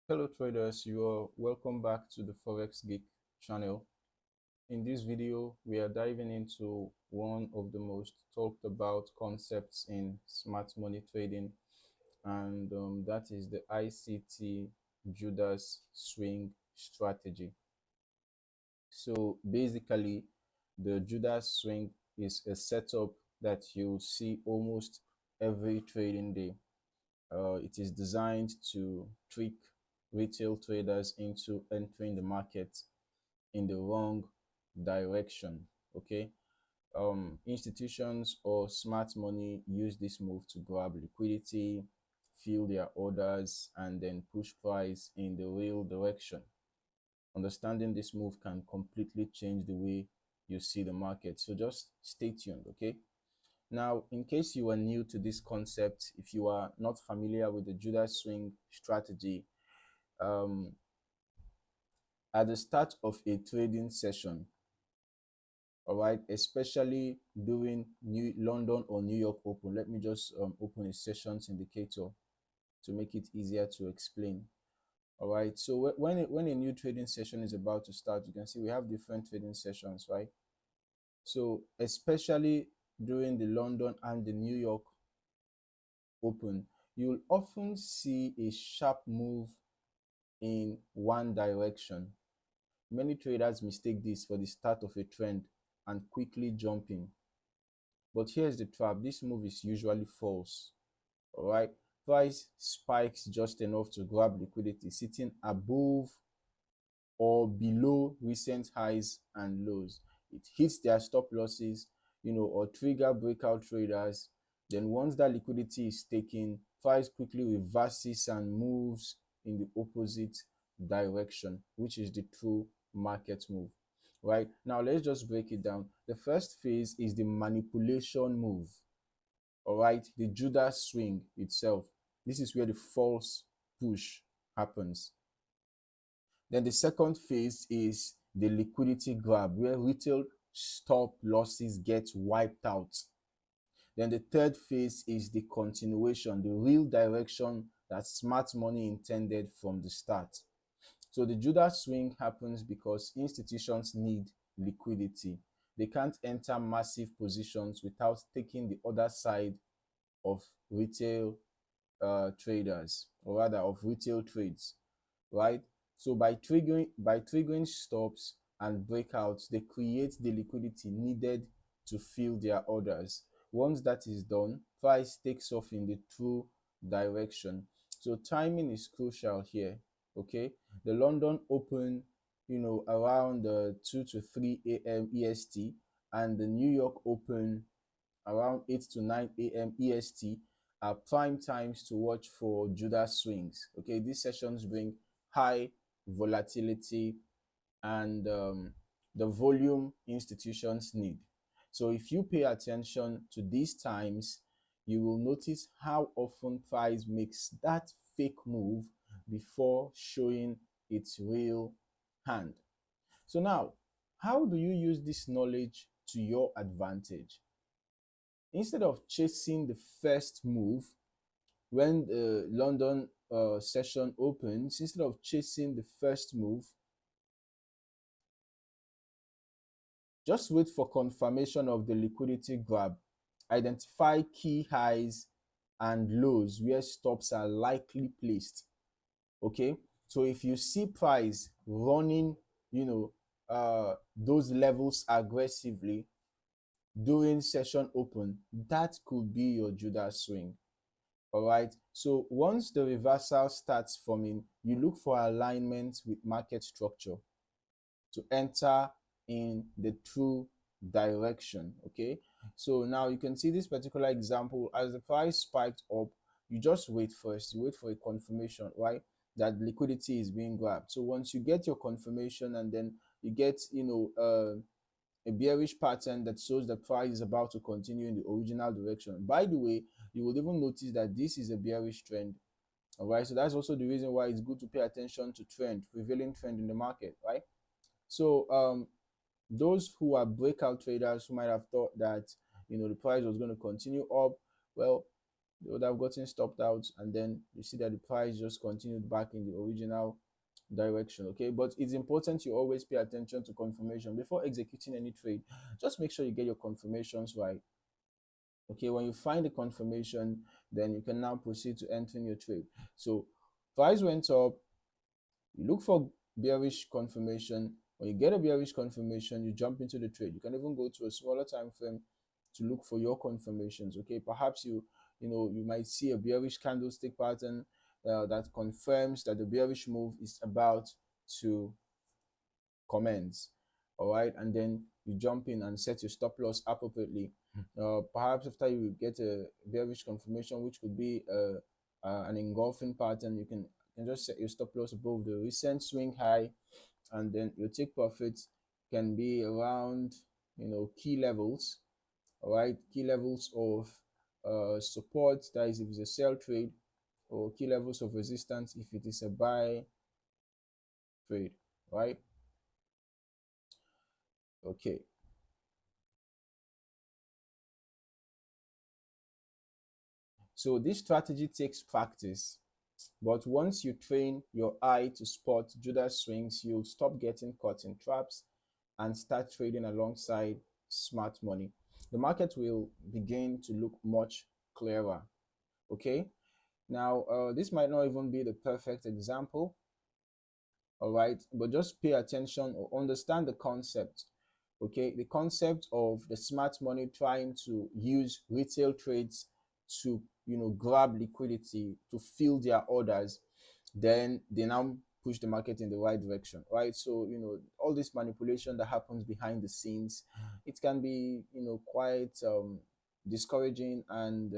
Hello traders, you are welcome back to the Forex Geek channel. In this video, we are diving into one of the most talked about concepts in smart money trading, and that is the ICT Judas Swing Strategy. So basically, the Judas Swing is a setup that you'll see almost every trading day. It is designed to trick retail traders into entering the market in the wrong direction. Okay. Institutions or smart money use this move to grab liquidity, fill their orders, and then push price in the real direction. Understanding this move can completely change the way you see the market. So just stay tuned. Okay. Now, in case you are new to this concept, if you are not familiar with the Judas Swing strategy, um, at the start of a trading session, all right, especially during London or New York Open, let me just open a sessions indicator to make it easier to explain. All right, so when a new trading session is about to start, you can see we have different trading sessions, right? So especially during the London and the New York Open, you will often see a sharp move in one direction. Many traders mistake this for the start of a trend and quickly jump in. But here's the trap, this move is usually false. All right, price spikes just enough to grab liquidity, sitting above or below recent highs and lows. It hits their stop losses, or trigger breakout traders. Then once that liquidity is taken, price quickly reverses and moves in the opposite direction, which is the true market move. Right now, let's just break it down. The first phase is the manipulation move. All right, the Judas swing itself. This is where the false push happens. Then the second phase is the liquidity grab, where retail stop losses get wiped out. Then the third phase is the continuation, the real direction that smart money intended from the start. So the Judas swing happens because institutions need liquidity. They can't enter massive positions without taking the other side of retail traders, or rather of retail trades, right? So by triggering stops and breakouts, they create the liquidity needed to fill their orders. Once that is done, price takes off in the true direction. So timing is crucial here. Okay, the London Open, around 2 to 3 a.m. EST, and the New York Open around 8 to 9 a.m. EST are prime times to watch for Judas swings. Okay, these sessions bring high volatility and the volume institutions need. So if you pay attention to these times, you will notice how often price makes that fake move before showing its real hand. So now, how do you use this knowledge to your advantage? Instead of chasing the first move when the London session opens, instead of chasing the first move, just wait for confirmation of the liquidity grab. Identify key highs and lows where stops are likely placed. Okay, so if you see price running, those levels aggressively during session open, that could be your Judas swing. All right, so once the reversal starts forming, you look for alignment with market structure to enter in the true direction. Okay, so now you can see this particular example. As the price spiked up, you just wait first, you wait for a confirmation, right, that liquidity is being grabbed. So once you get your confirmation and then you get a bearish pattern that shows the price is about to continue in the original direction. By the way, you will even notice that this is a bearish trend. All right, so that's also the reason why it's good to pay attention to prevailing trend in the market, right? So those who are breakout traders who might have thought that the price was going to continue up, well, they would have gotten stopped out, and then you see that the price just continued back in the original direction. Okay, but it's important you always pay attention to confirmation before executing any trade. Just make sure you get your confirmations right. Okay, when you find the confirmation, then you can now proceed to entering your trade. So price went up, you look for bearish confirmation. When you get a bearish confirmation, you jump into the trade. You can even go to a smaller time frame to look for your confirmations. Okay, perhaps you might see a bearish candlestick pattern that confirms that the bearish move is about to commence. All right, and then you jump in and set your stop loss appropriately. Perhaps after you get a bearish confirmation, which could be an engulfing pattern, you can just set your stop loss above the recent swing high, and then your take profits can be around key levels. All right, key levels of support, that is if it's a sell trade, or key levels of resistance if it is a buy trade. Right. Okay. So this strategy takes practice, but once you train your eye to spot Judas swings, you'll stop getting caught in traps and start trading alongside smart money. The market will begin to look much clearer. Okay. Now, this might not even be the perfect example, all right, but just pay attention or understand the concept. Okay, the concept of the smart money trying to use retail trades to grab liquidity to fill their orders, then they now push the market in the right direction, right? So all this manipulation that happens behind the scenes, it can be quite discouraging and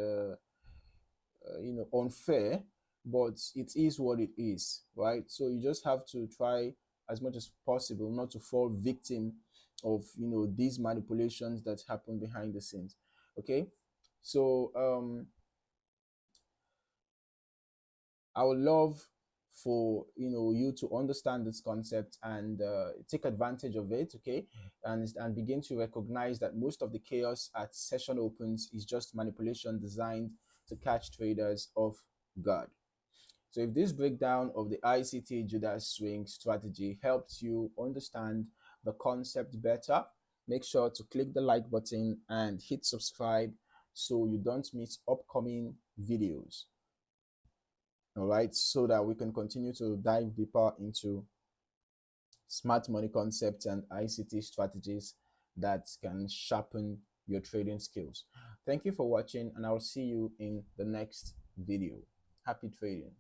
unfair, but it is what it is, right? So you just have to try as much as possible not to fall victim of these manipulations that happen behind the scenes. Okay, so I would love for you to understand this concept and take advantage of it. Okay, and begin to recognize that most of the chaos at session opens is just manipulation designed to catch traders off guard. So if this breakdown of the ICT Judas Swing strategy helped you understand the concept better, make sure to click the like button and hit subscribe so you don't miss upcoming videos. All right, so that we can continue to dive deeper into smart money concepts and ICT strategies that can sharpen your trading skills. Thank you for watching, and I'll see you in the next video. Happy trading.